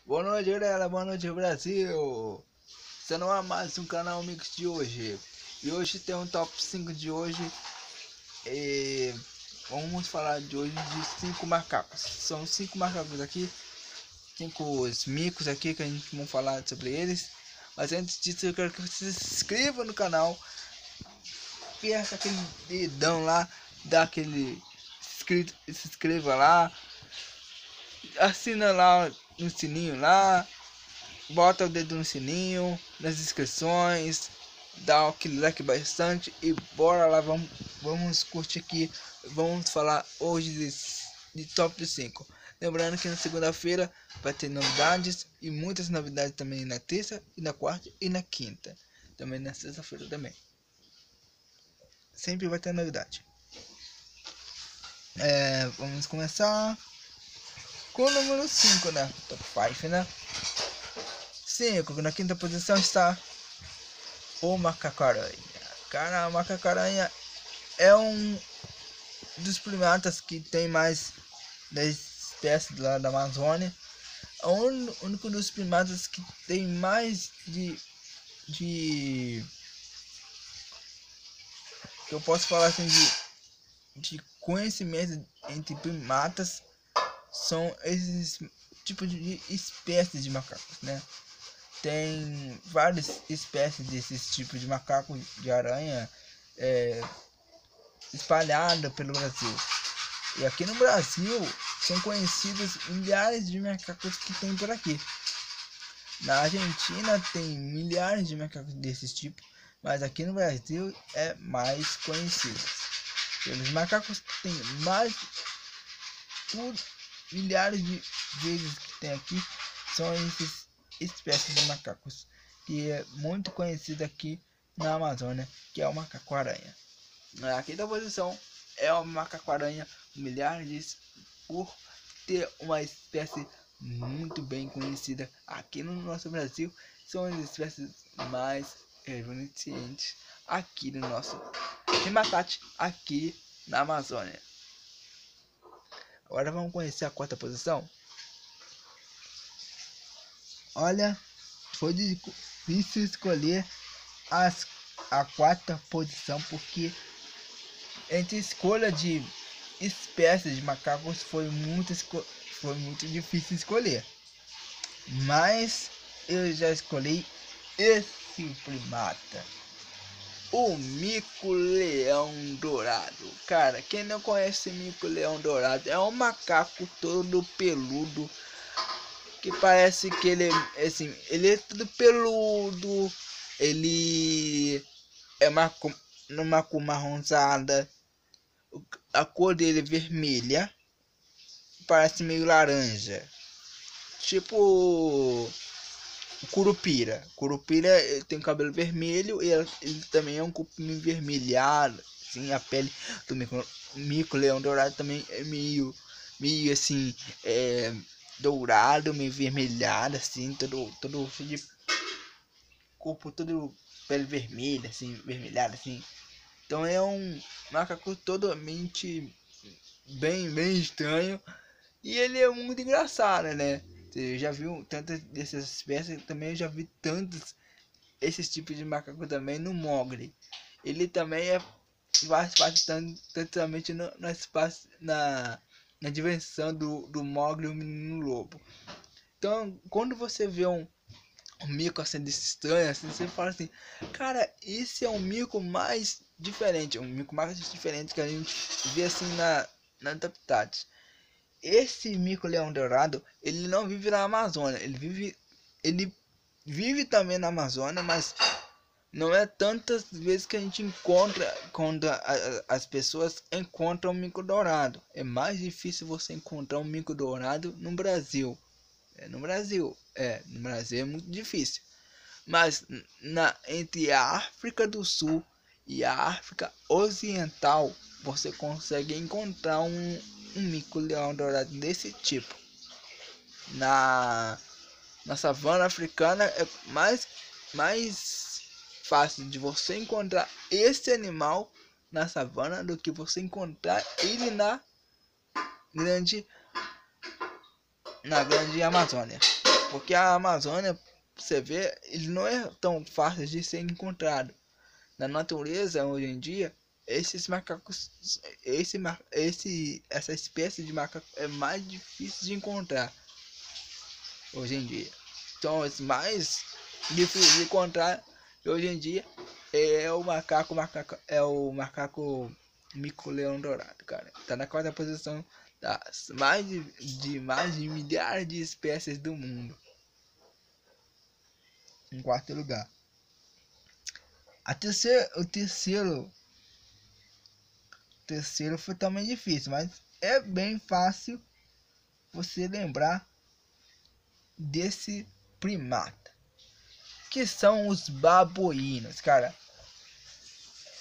Boa noite, galera. Boa noite, Brasil. Está no ar mais um canal Mix de hoje. E hoje tem um top 5 de hoje. E vamos falar de hoje de 5 macacos. São 5 macacos aqui. 5 micos aqui que a gente vai falar sobre eles. Mas antes disso, eu quero que você se inscreva no canal. Aperta aquele dedão lá. Dá aquele se inscreva lá. Assina lá no sininho lá. Bota o dedo no sininho, nas inscrições, dá aquele like bastante e bora lá, vamos curtir aqui, vamos falar hoje de top 5. Lembrando que na segunda-feira vai ter novidades e muitas novidades também na terça e na quarta e na quinta, também na sexta-feira também. Sempre vai ter novidade. Vamos começar com o número 5, né? Top 5, né? 5, na quinta posição está o macaco-aranha. Cara, o macaco-aranha é um dos primatas que tem mais 10 espécies lá da Amazônia. É o único dos primatas que tem mais de que eu posso falar assim de conhecimento entre primatas. São esses tipos de espécies de macacos, né? Tem várias espécies desses tipos de macaco de aranha espalhada pelo Brasil. E aqui no Brasil são conhecidos milhares de macacos que tem por aqui. Na Argentina tem milhares de macacos desses tipos, mas aqui no Brasil é mais conhecido. Os macacos tem mais por milhares de vezes que tem aqui são essas espécies de macacos que é muito conhecido aqui na Amazônia, que é o macaco-aranha. Na quinta posição é o macaco-aranha, milhares por ter uma espécie muito bem conhecida aqui no nosso Brasil. São as espécies mais reconhecidas aqui no nosso habitat aqui na Amazônia. Agora vamos conhecer a quarta posição. Olha, foi difícil escolher a quarta posição, porque entre escolha de espécies de macacos foi muito difícil escolher. Mas eu já escolhi esse primata, o mico-leão dourado. Cara, quem não conhece o mico-leão dourado, é um macaco todo peludo, que parece que ele assim, ele é tudo peludo, ele é uma cor marronzada, a cor dele é vermelha, parece meio laranja, tipo o curupira. Curupira tem cabelo vermelho e ele também é um cupim vermelhado, assim. A pele do mico-leão dourado também é meio assim, dourado, meio vermelhado, assim, todo cheio de corpo, todo pele vermelha, assim, vermelhado, assim. Então é um macaco totalmente bem estranho, e ele é muito engraçado, né? Você já viu tantas dessas espécies? Também eu já vi tantos esses tipos de macaco também no Mowgli. Ele também faz parte totalmente no espaço, na dimensão do Mowgli, o menino lobo. Então, quando você vê um mico assim desse estranho, assim, você fala assim, cara, esse é um mico mais diferente, que a gente vê assim na habitat. Esse mico-leão dourado, ele não vive na Amazônia, ele vive também na Amazônia, mas não é tantas vezes que a gente encontra, quando as pessoas encontram um mico dourado. É mais difícil você encontrar um mico dourado no Brasil. No Brasil é muito difícil. Mas entre a África do Sul e a África Ocidental, você consegue encontrar um mico-leão dourado desse tipo. Na savana africana é mais fácil de você encontrar esse animal na savana do que você encontrar ele na grande Amazônia. Porque a Amazônia, você vê, ele não é tão fácil de ser encontrado. Na natureza, hoje em dia, esses macacos, essa espécie de macaco é mais difícil de encontrar hoje em dia. Então, os mais difíceis de encontrar hoje em dia é o macaco mico-leão dourado, cara. Tá na quarta posição das mais de milhares de espécies do mundo. Em quarto lugar. O terceiro foi também difícil, mas é bem fácil você lembrar desse primata, que são os babuínos, cara.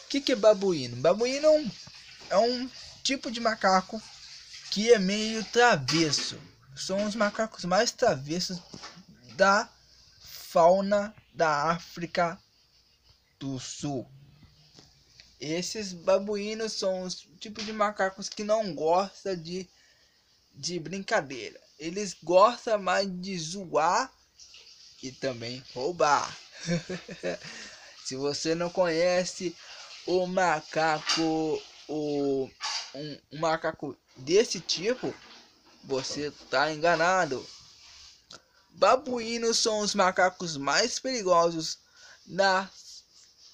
O que é babuíno? Babuíno é um tipo de macaco que é meio travesso. São os macacos mais travessos da fauna da África do Sul. Esses babuínos são os tipos de macacos que não gostam de brincadeira. Eles gostam mais de zoar e também roubar. Se você não conhece o macaco, um macaco desse tipo, você está enganado. Babuínos são os macacos mais perigosos na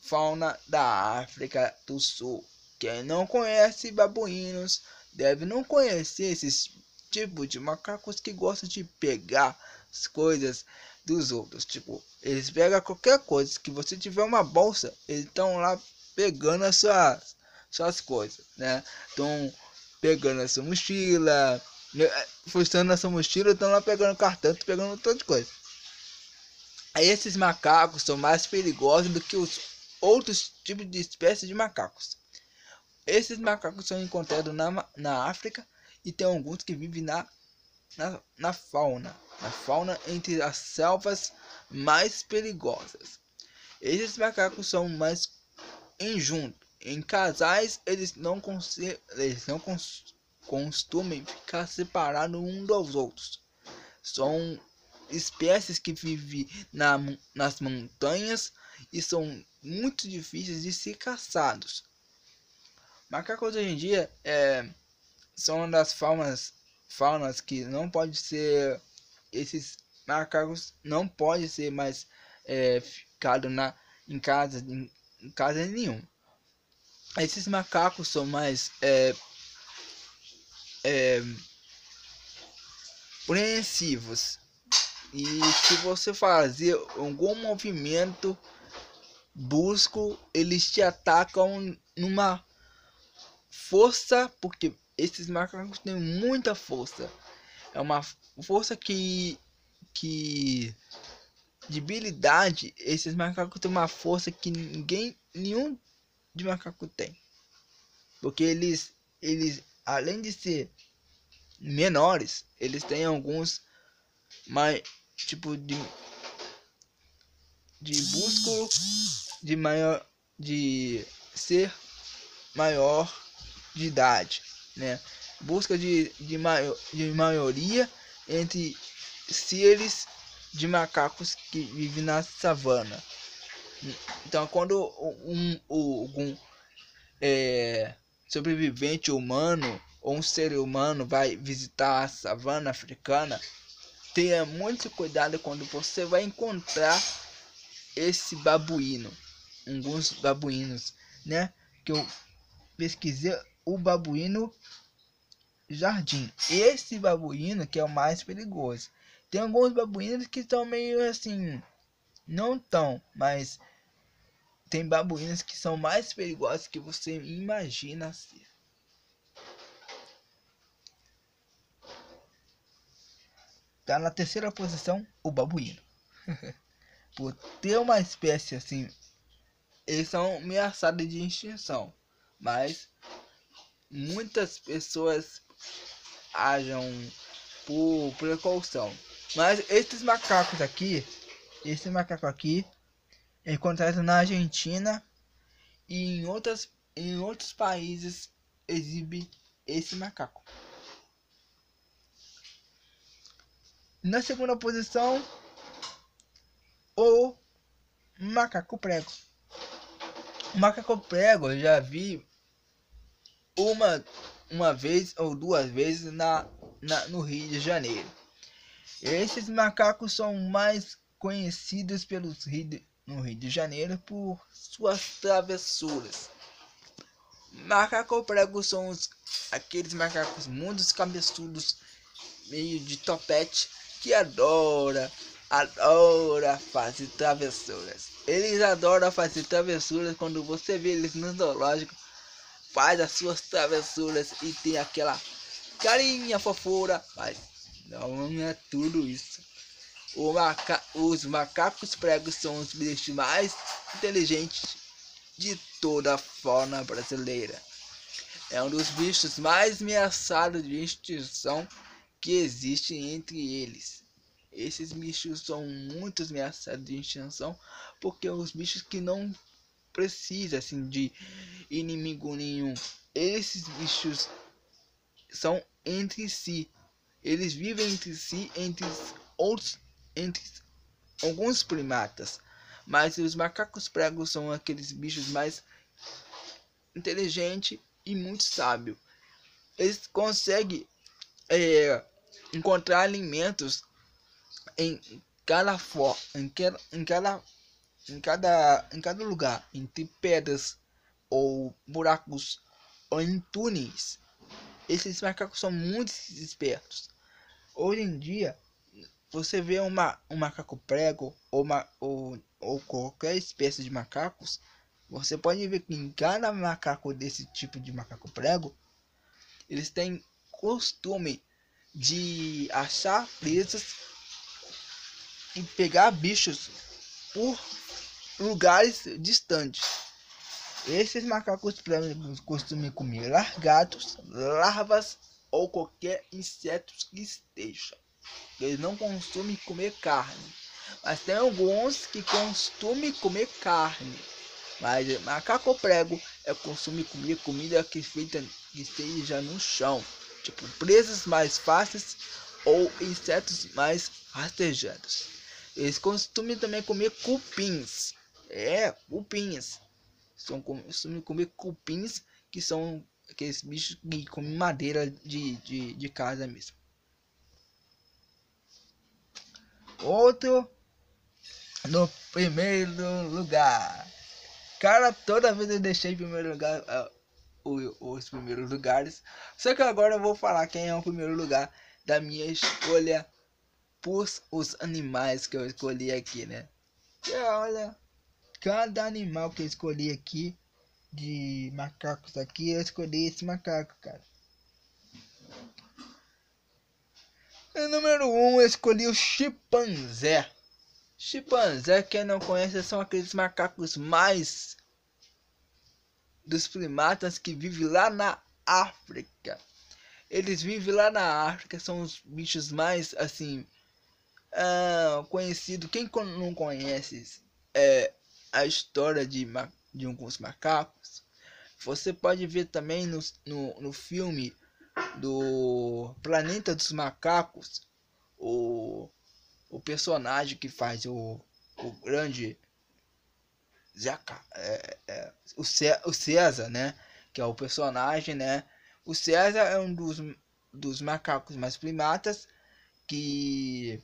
fauna da África do Sul. Quem não conhece babuínos deve não conhecer esses tipos de macacos que gostam de pegar as coisas dos outros. Tipo, eles pegam qualquer coisa. Que você tiver uma bolsa, eles estão lá pegando as suas coisas, né? Estão pegando a sua mochila, fuçando a sua mochila, estão lá pegando cartão, pegando toda de coisa. Aí esses macacos são mais perigosos do que os outros tipos de espécies de macacos. Esses macacos são encontrados na África e tem alguns que vivem na fauna entre as selvas mais perigosas. Esses macacos são mais em casais. Eles não costumam ficar separados uns dos outros. São espécies que vivem nas montanhas e são muito difíceis de ser caçados. Macacos hoje em dia são uma das faunas que não pode ser. Esses macacos não pode ser mais ficado em casa nenhum. Esses macacos são mais apreensivos. E se você fazer algum movimento brusco, eles te atacam numa força, porque esses macacos têm muita força. É uma força que de habilidade. Esses macacos têm uma força que nenhum de macaco tem. Porque eles além de ser menores, eles têm alguns mais tipo de músculo de ser maior de idade, né? Busca de maioria entre seres de macacos que vivem na savana. Então, quando algum sobrevivente humano ou um ser humano vai visitar a savana africana, tenha muito cuidado quando você vai encontrar esse babuíno, alguns babuínos, né? Que eu pesquisei o babuíno jardim. Esse babuíno que é o mais perigoso. Tem alguns babuínos que estão meio assim, não tão, mas tem babuínos que são mais perigosos que você imagina ser. Tá na terceira posição o babuíno. Por ter uma espécie assim, eles são ameaçados de extinção, mas muitas pessoas agem por precaução. Mas esse macaco aqui é encontrado na Argentina e em outros países exibe esse macaco. Na segunda posição, o macaco prego. O macaco prego eu já vi uma vez ou duas vezes no Rio de Janeiro. Esses macacos são mais conhecidos no Rio de Janeiro por suas travessuras. Macaco prego são aqueles macacos muito cabeçudos, meio de topete, que adora fazer travessuras. Eles adoram fazer travessuras. Quando você vê eles no zoológico, faz as suas travessuras e tem aquela carinha fofura, mas não é tudo isso. Os macacos pregos são os bichos mais inteligentes de toda a fauna brasileira. É um dos bichos mais ameaçados de extinção que existe entre eles. Esses bichos são muito ameaçados de extinção porque os bichos que não precisam assim de inimigo nenhum. Esses bichos são entre si. Eles vivem entre si, entre alguns primatas. Mas os macacos pregos são aqueles bichos mais inteligentes e muito sábios. Eles conseguem encontrar alimentos em cada lugar, entre pedras ou buracos ou em túneis. Esses macacos são muito espertos. Hoje em dia, você vê um macaco prego ou qualquer espécie de macacos, você pode ver que em cada macaco desse tipo de macaco prego, eles têm costume de achar presas e pegar bichos por lugares distantes. Esses macacos pregos costumam comer lagartos, larvas ou qualquer inseto que esteja. Eles não costumam comer carne, mas tem alguns que costumam comer carne. Mas macaco prego costuma comer comida que esteja no chão, tipo presas mais fáceis ou insetos mais rastejantes. Eles costumam também comer cupins. Cupins. Costumam comer cupins, que são aqueles bichos que comem madeira de casa mesmo. Outro no primeiro lugar. Cara, toda vez eu deixei em primeiro lugar os primeiros lugares. Só que agora eu vou falar quem é o primeiro lugar da minha escolha por os animais que eu escolhi aqui, né? E olha, cada animal que eu escolhi aqui, de macacos aqui, eu escolhi esse macaco, cara. No número 1 eu escolhi o chimpanzé. Chimpanzé, quem não conhece, são aqueles macacos mais dos primatas que vivem lá na África. Eles vivem lá na África, são os bichos mais assim conhecidos. Quem não conhece a história de alguns macacos, você pode ver também no filme do Planeta dos Macacos, o personagem que faz o grande o César, né? Que é o personagem, né? O César é um dos macacos mais primatas que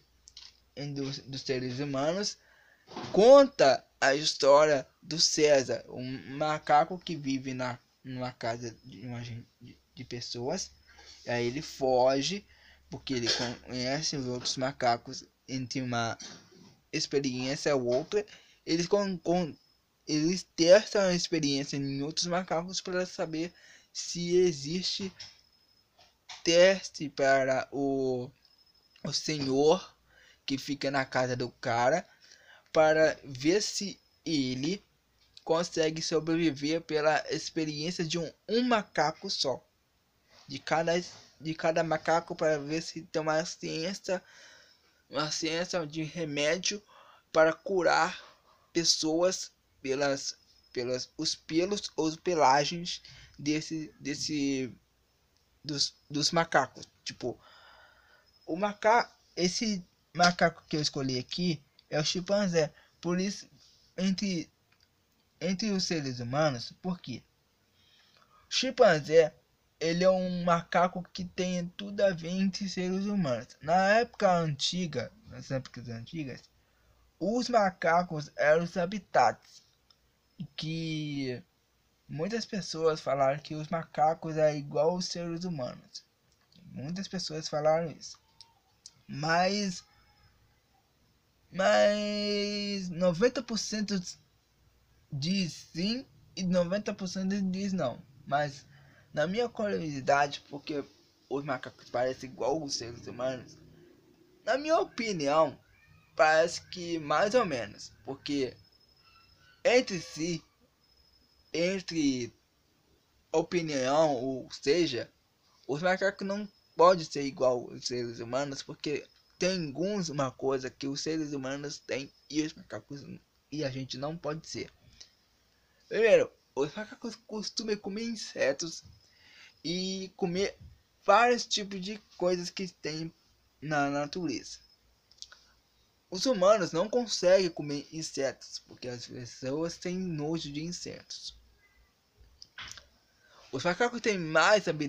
dos seres humanos. Conta a história do César, um macaco que vive numa casa de pessoas. E aí ele foge porque ele conhece os outros macacos, entre uma experiência ou outra. Eles testam a experiência em outros macacos para saber se existe teste para o senhor que fica na casa do cara, para ver se ele consegue sobreviver pela experiência de um macaco só, de cada macaco, para ver se tem uma ciência de remédio para curar pessoas os pelos ou pelagens dos macacos. Tipo, esse macaco que eu escolhi aqui é o chimpanzé. Por isso, entre os seres humanos, por quê? O chimpanzé, ele é um macaco que tem tudo a ver entre seres humanos. Na época antiga, nas épocas antigas, os macacos eram os habitats, que muitas pessoas falaram que os macacos é igual aos seres humanos. Muitas pessoas falaram isso. Mas 90% diz sim e 90% diz não. Mas na minha curiosidade, porque os macacos parecem igual aos seres humanos, na minha opinião, parece que mais ou menos, porque entre si, entre opinião, ou seja, os macacos não podem ser igual aos seres humanos, porque tem alguma coisa que os seres humanos têm e os macacos e a gente não pode ser. Primeiro, os macacos costumam comer insetos e comer vários tipos de coisas que tem na natureza. Os humanos não conseguem comer insetos, porque as pessoas têm nojo de insetos. Os macacos têm mais habilidades